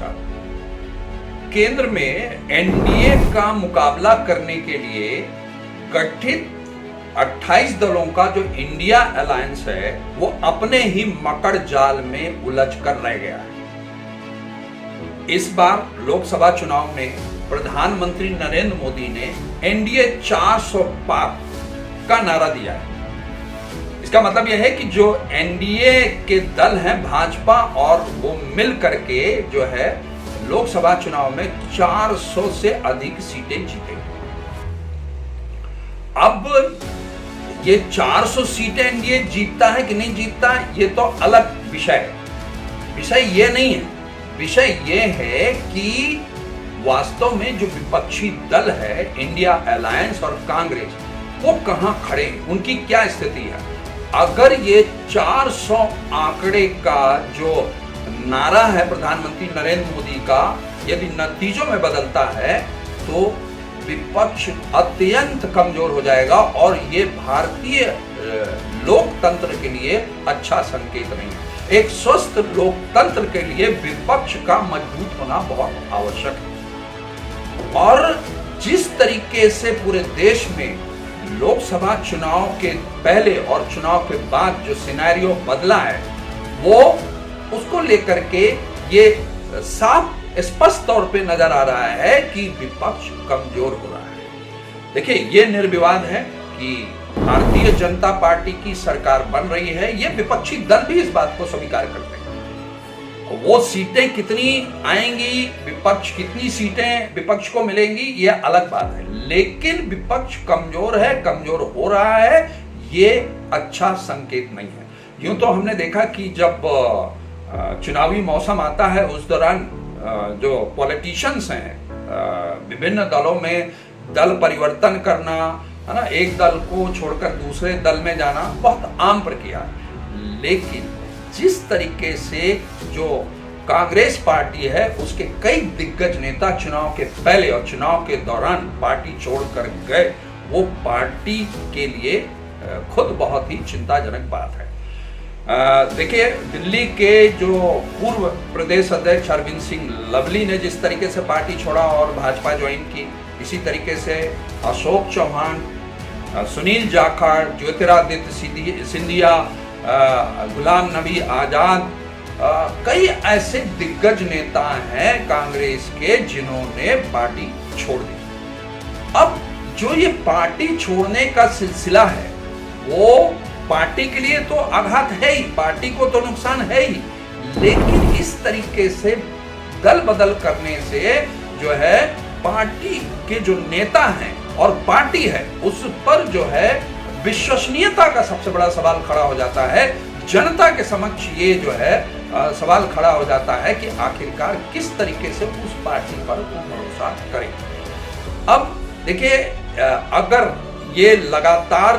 नमस्कार। केंद्र में एनडीए का मुकाबला करने के लिए गठित 28 दलों का जो इंडिया अलायंस है वो अपने ही मकड़ जाल में उलझ कर रह गया है। इस बार लोकसभा चुनाव में प्रधानमंत्री नरेंद्र मोदी ने एनडीए 400 पार का नारा दिया है। इसका मतलब यह है कि जो एनडीए के दल हैं भाजपा और वो मिल करके जो है लोकसभा चुनाव में 400 से अधिक सीटें जीतेंगे। अब ये 400 सीटें एनडीए जीतता है कि नहीं जीतता ये तो अलग विषय है। विषय ये नहीं है, विषय ये है कि वास्तव में जो विपक्षी दल है इंडिया अलायंस और कांग्रेस वो कहां खड़े, उनकी क्या स्थिति है। अगर ये 400 आंकड़े का जो नारा है प्रधानमंत्री नरेंद्र मोदी का यदि नतीजों में बदलता है तो विपक्ष अत्यंत कमजोर हो जाएगा और ये भारतीय लोकतंत्र के लिए अच्छा संकेत नहीं है। एक स्वस्थ लोकतंत्र के लिए विपक्ष का मजबूत होना बहुत आवश्यक है। और जिस तरीके से पूरे देश में लोकसभा चुनाव के पहले और चुनाव के बाद जो सिनेरियो बदला है वो उसको लेकर के ये साफ स्पष्ट तौर पे नजर आ रहा है कि विपक्ष कमजोर हो रहा है। देखिए ये निर्विवाद है कि भारतीय जनता पार्टी की सरकार बन रही है, ये विपक्षी दल भी इस बात को स्वीकार करते हैं। वो सीटें कितनी आएंगी, विपक्ष कितनी सीटें विपक्ष को मिलेंगी ये अलग बात है, लेकिन विपक्ष कमजोर है, कमजोर हो रहा है, ये अच्छा संकेत नहीं है। यूं तो हमने देखा कि जब चुनावी मौसम आता है उस दौरान जो पॉलिटिशियंस हैं विभिन्न दलों में दल परिवर्तन करना है ना, एक दल को छोड़कर दूसरे दल में जाना बहुत आम प्रक्रिया है। लेकिन जिस तरीके से जो कांग्रेस पार्टी है उसके कई दिग्गज नेता चुनाव के पहले और चुनाव के दौरान पार्टी छोड़कर गए, वो पार्टी के लिए खुद बहुत ही चिंताजनक बात है। देखिए दिल्ली के जो पूर्व प्रदेश अध्यक्ष अरविंद सिंह लवली ने जिस तरीके से पार्टी छोड़ा और भाजपा ज्वाइन की, इसी तरीके से अशोक चौहान, सुनील जाखड़, ज्योतिरादित्य सिंधिया, गुलाम नबी आजाद, कई ऐसे दिग्गज नेता हैं कांग्रेस के जिन्होंने पार्टी छोड़ दी। अब जो ये पार्टी छोड़ने का सिलसिला है वो पार्टी के लिए तो आघात है ही, पार्टी को तो नुकसान है ही, लेकिन इस तरीके से दल बदल करने से जो है पार्टी के जो नेता हैं और पार्टी है उस पर जो है विश्वसनीयता का सबसे बड़ा सवाल खड़ा हो जाता है। जनता के समक्ष ये जो है सवाल खड़ा हो जाता है कि आखिरकार किस तरीके से उस पार्टी पर भरोसा करें। अब देखिए अगर ये लगातार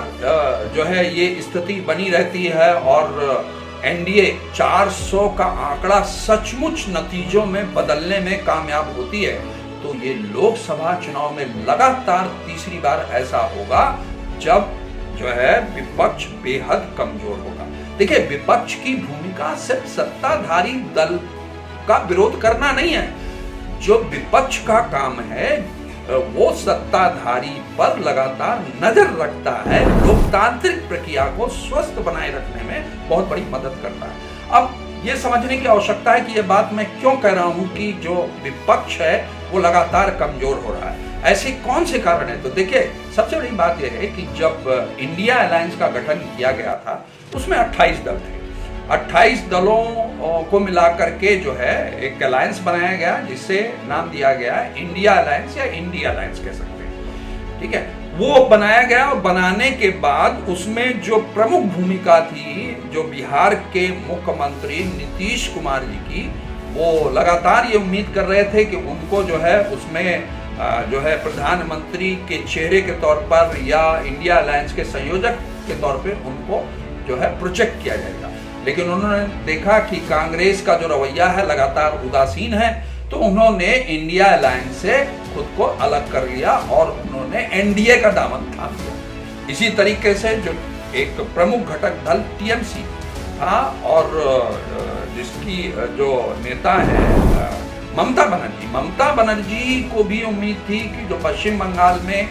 जो है ये स्थिति बनी रहती है और एनडीए 400 का आंकड़ा सचमुच नतीजों में बदलने में कामयाब होती है तो ये लोकसभा चुनाव में लगातार तीसरी बार ऐसा होगा जब जो है विपक्ष बेहद कमजोर होगा। देखिए विपक्ष की भूमिका सिर्फ सत्ताधारी दल का विरोध करना नहीं है, जो विपक्ष का काम है वो सत्ताधारी पर लगातार नजर रखता है, लोकतांत्रिक प्रक्रिया को स्वस्थ बनाए रखने में बहुत बड़ी मदद करता है। अब ये समझने की आवश्यकता है कि ये बात मैं क्यों कह रहा हूं कि जो विपक्ष है वो लगातार कमजोर हो रहा है, ऐसे कौन से कारण है। तो देखिए सबसे बड़ी बात यह है कि जब इंडिया अलायंस का गठन किया गया था उसमें 28 दल थे। 28 दलों को मिलाकर के जो है एक अलायंस बनाया गया जिससे नाम दिया गया इंडिया अलायंस या इंडिया अलायंस कह सकते हैं, ठीक है। वो बनाया गया और बनाने के बाद उसमें जो प्रमुख भूमिका थी जो बिहार के मुख्यमंत्री नीतीश कुमार जी की, वो लगातार ये उम्मीद कर रहे थे कि उनको जो है उसमें जो है प्रधानमंत्री के चेहरे के तौर पर या इंडिया अलायंस के संयोजक के तौर पर उनको जो है प्रोजेक्ट किया जाएगा। लेकिन उन्होंने देखा कि कांग्रेस का जो रवैया है लगातार उदासीन है तो उन्होंने इंडिया अलायंस से खुद को अलग कर लिया और उन्होंने एनडीए का दामन थाम लिया। इसी तरीके से जो एक प्रमुख घटक दल टीएमसी था और जिसकी जो नेता है ममता बनर्जी को भी उम्मीद थी कि जो पश्चिम बंगाल में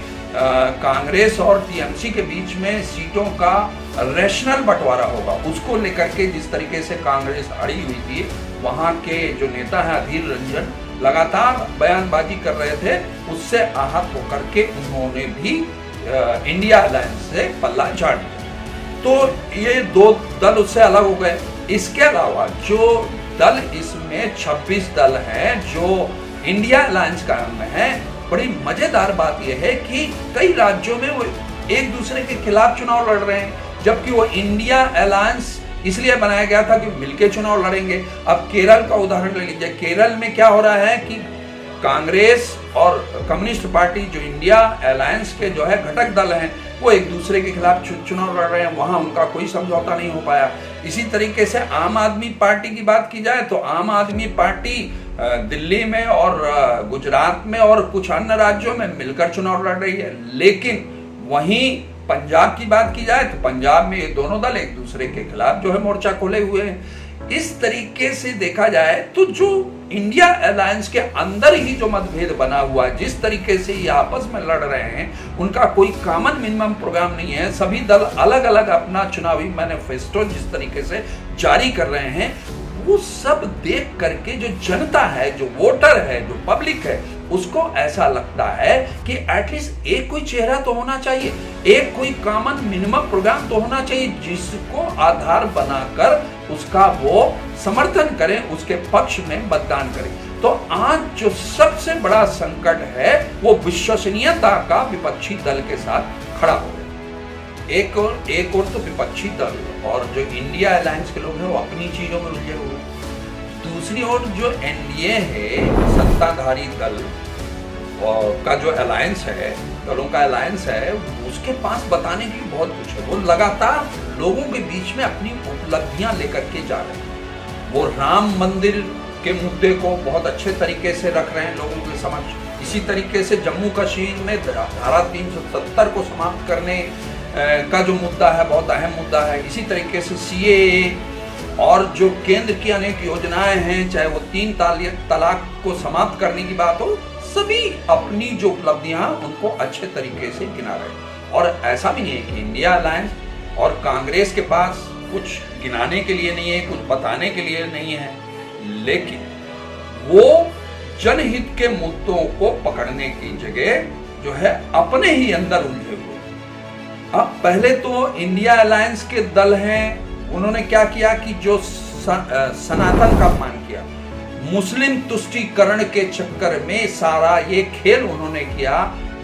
कांग्रेस और टीएमसी के बीच में सीटों का रैशनल बंटवारा होगा, उसको लेकर के जिस तरीके से कांग्रेस अड़ी हुई थी, वहां के जो नेता हैं अधीर रंजन लगातार बयानबाजी कर रहे थे, उससे आहत होकर के उन्होंने भी इंडिया अलायंस से पल्ला झाड़ दिया। तो ये दो दल उससे अलग हो गए। इसके अलावा जो दल इसमें 26 दल हैं जो इंडिया अलायंस का में है, बड़ी मजेदार बात यह है कि कई राज्यों में वो एक दूसरे के खिलाफ चुनाव लड़ रहे हैं, जबकि वो इंडिया अलायंस इसलिए बनाया गया था कि मिलके चुनाव लड़ेंगे। अब केरल का उदाहरण ले लीजिए। केरल में क्या हो रहा है कि कांग्रेस और कम्युनिस्ट पार्टी जो इंडिया अलायंस के जो है घटक दल हैं, वो एक दूसरे के खिलाफ चुनाव लड़ रहे हैं, वहां उनका कोई समझौता नहीं हो पाया। इसी तरीके से आम आदमी पार्टी की बात की जाए तो आम आदमी पार्टी दिल्ली में और गुजरात में और कुछ अन्य राज्यों में मिलकर चुनाव लड़ रही है, लेकिन वहीं पंजाब की बात की जाए तो पंजाब में ये दोनों दल एक दूसरे के खिलाफ जो है मोर्चा खोले हुए हैं। इस तरीके से देखा जाए तो जो इंडिया अलायंस के अंदर ही जो मतभेद बना हुआ है, जिस तरीके से ये आपस में लड़ रहे हैं, उनका कोई कॉमन मिनिमम प्रोग्राम नहीं है। सभी दल अलग अलग अपना चुनावी मैनिफेस्टो जिस तरीके से जारी कर रहे हैं, वो सब देख करके जो जनता है, जो वोटर है, जो पब्लिक है, उसको ऐसा लगता है कि एटलीस्ट एक कोई चेहरा तो होना चाहिए, एक कोई कॉमन मिनिमम प्रोग्राम तो होना चाहिए जिसको आधार बनाकर उसका वो समर्थन करें, उसके पक्ष में मतदान करें। तो आज जो सबसे बड़ा संकट है वो विश्वसनीयता का विपक्षी दल के साथ खड़ा हो गया। एक और तो विपक्षी दल और जो इंडिया अलायंस के लोग हैं वो अपनी चीजों में उलझे हुए, दूसरी ओर जो एनडीए है, सत्ताधारी दल का जो अलायंस है, दलों का अलायंस है, उसके पास बताने के लिए बहुत कुछ है। वो लगातार लोगों के बीच में अपनी उपलब्धियां लेकर के जा रहे हैं। वो राम मंदिर के मुद्दे को बहुत अच्छे तरीके से रख रहे हैं लोगों के समक्ष। इसी तरीके से जम्मू कश्मीर में धारा 370 को समाप्त करने का जो मुद्दा है बहुत अहम मुद्दा है। इसी तरीके से सीएए और जो केंद्र की अनेक योजनाएं हैं, चाहे वो 3 तलाक को समाप्त करने की बात हो, सभी अपनी जो उपलब्धियां उनको अच्छे तरीके से गिना रहे हैं। और ऐसा भी नहीं है कि इंडिया अलायंस और कांग्रेस के पास कुछ गिनाने के लिए नहीं है, कुछ बताने के लिए नहीं है, लेकिन वो जनहित के मुद्दों को पकड़ने की जगह जो है अपने ही अंदर उलझे हुए। अब पहले तो इंडिया अलायंस के दल हैं, उन्होंने क्या किया कि जो सनातन का अपमान किया, मुस्लिम तुष्टीकरण के चक्कर में सारा ये खेल उन्होंने किया,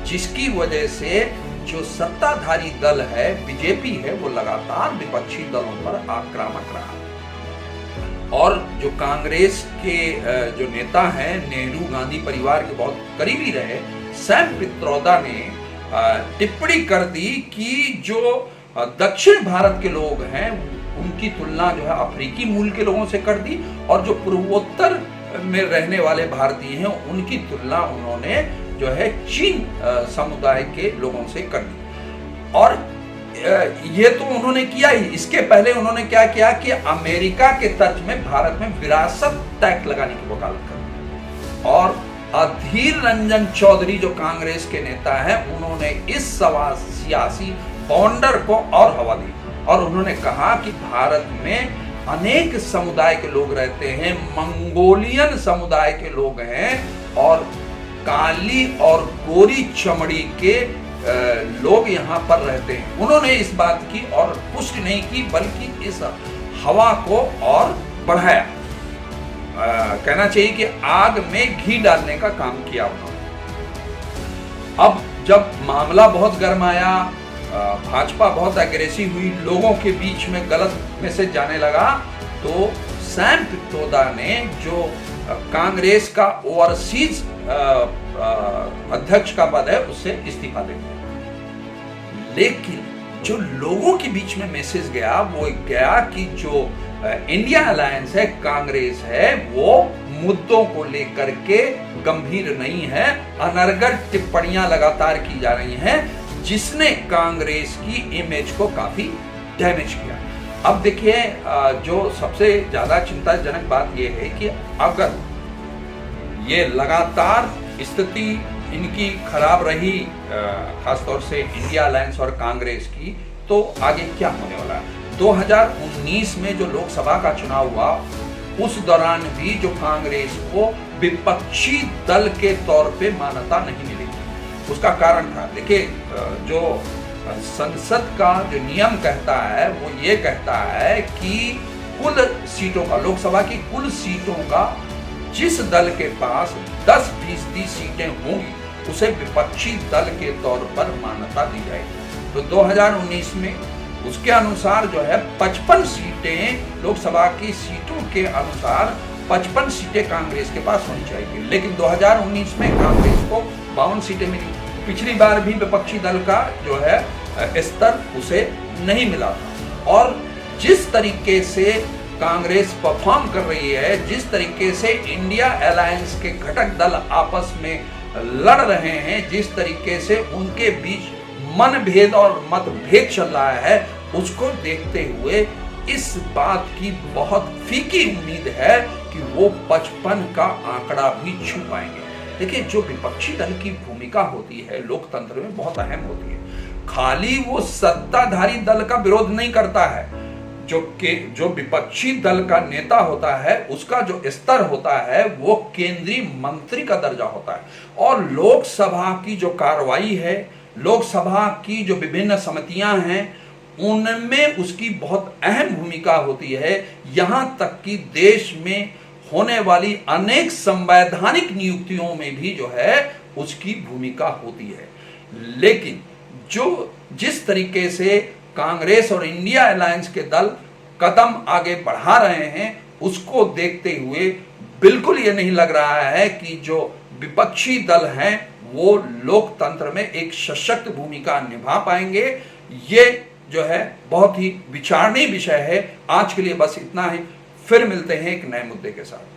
जिसकी वजह से जो सत्ताधारी दल है, बीजेपी है, वो लगातार विपक्षी दलों पर आक्रामक रहा। और जो कांग्रेस के जो नेता हैं, नेहरू गांधी परिवार के बहुत करीबी रहे, सैम पित्रोदा ने टिप्पणी कर दी कि जो दक्षिण भारत के लोग हैं उनकी तुलना जो है अफ्रीकी मूल के लोगों से कर दी, और जो पूर्वोत्तर में रहने वाले भारतीय हैं उनकी तुलना उन्होंने जो है चीन समुदाय के लोगों से कर दी। और ये तो उन्होंने किया ही, इसके पहले उन्होंने क्या किया कि अमेरिका के तर्ज में भारत में विरासत टैक्स लगाने की वकालत कर दी। और अधीर रंजन चौधरी जो कांग्रेस के नेता हैं, उन्होंने इस सियासी बॉन्डर को और हवा दी और उन्होंने कहा कि भारत में अनेक समुदाय के लोग रहते हैं, मंगोलियन समुदाय के लोग हैं और काली और गोरी चमड़ी के लोग यहाँ पर रहते हैं। उन्होंने इस बात की और पुष्टि नहीं की, बल्कि इस हवा को और बढ़ाया। कहना चाहिए कि आग में घी डालने का काम किया उन्होंने। अब जब मामला बहुत गर्म आया, भाजपा बहुत एग्रेसिव हुई, लोगों के बीच में गलत मैसेज जाने लगा, तो सैम पित्रोदा ने जो कांग्रेस का ओवरसीज अध्यक्ष का पद है उससे इस्तीफा दे दिया। लेकिन जो लोगों के बीच में मैसेज गया वो गया कि जो इंडिया अलायंस है, कांग्रेस है, वो मुद्दों को लेकर के गंभीर नहीं है, अनर्गल टिप्पणियां लगातार की जा रही हैं, जिसने कांग्रेस की इमेज को काफी डैमेज किया। अब देखिए, जो सबसे ज्यादा चिंताजनक बात यह है कि अगर ये लगातार स्थिति इनकी खराब रही, खासतौर से इंडिया अलायंस और कांग्रेस की, तो आगे क्या होने वाला है। 2019 में जो लोकसभा का चुनाव हुआ उस दौरान भी जो कांग्रेस को विपक्षी दल के तौर पे मान्यता नहीं मिली, उसका कारण था, देखिए जो संसद का जो नियम कहता है वो ये कहता है कि कुल सीटों का, लोकसभा की कुल सीटों का जिस दल के पास 10% सीटें होंगी उसे विपक्षी दल के तौर पर मान्यता दी जाएगी। तो 2019 में उसके अनुसार जो है 55 सीटें, लोकसभा की सीटों के अनुसार 55 सीटें कांग्रेस के पास होनी चाहिए, लेकिन 2019 में कांग्रेस को 52 सीटें मिली। पिछली बार भी विपक्षी दल का जो है स्तर उसे नहीं मिला था। और जिस तरीके से कांग्रेस परफॉर्म कर रही है, जिस तरीके से इंडिया अलायंस के घटक दल आपस में लड़ रहे हैं, जिस तरीके से उनके बीच मनभेद और मतभेद चल रहा है, उसको देखते हुए इस बात की बहुत फीकी उम्मीद है कि वो 55 का आंकड़ा भी छू पाएंगे। देखिए, जो विपक्षी दल की भूमिका होती है लोकतंत्र में बहुत अहम होती है। खाली वो सत्ताधारी दल का विरोध नहीं करता है, जो विपक्षी दल का नेता होता है उसका जो स्तर होता है वो केंद्रीय मंत्री का दर्जा होता है। और लोकसभा की जो कार्रवाई है, लोकसभा की जो विभिन्न समितियां हैं, उनमें उसकी बहुत अहम भूमिका होती है। यहां तक कि देश में होने वाली अनेक संवैधानिक नियुक्तियों में भी जो है उसकी भूमिका होती है। लेकिन जिस तरीके से कांग्रेस और इंडिया अलायंस के दल कदम आगे बढ़ा रहे हैं, उसको देखते हुए बिल्कुल ये नहीं लग रहा है कि जो विपक्षी दल हैं वो लोकतंत्र में एक सशक्त भूमिका निभा पाएंगे। ये जो है बहुत ही विचारणीय विषय है। आज के लिए बस इतना ही, फिर मिलते हैं एक नए मुद्दे के साथ।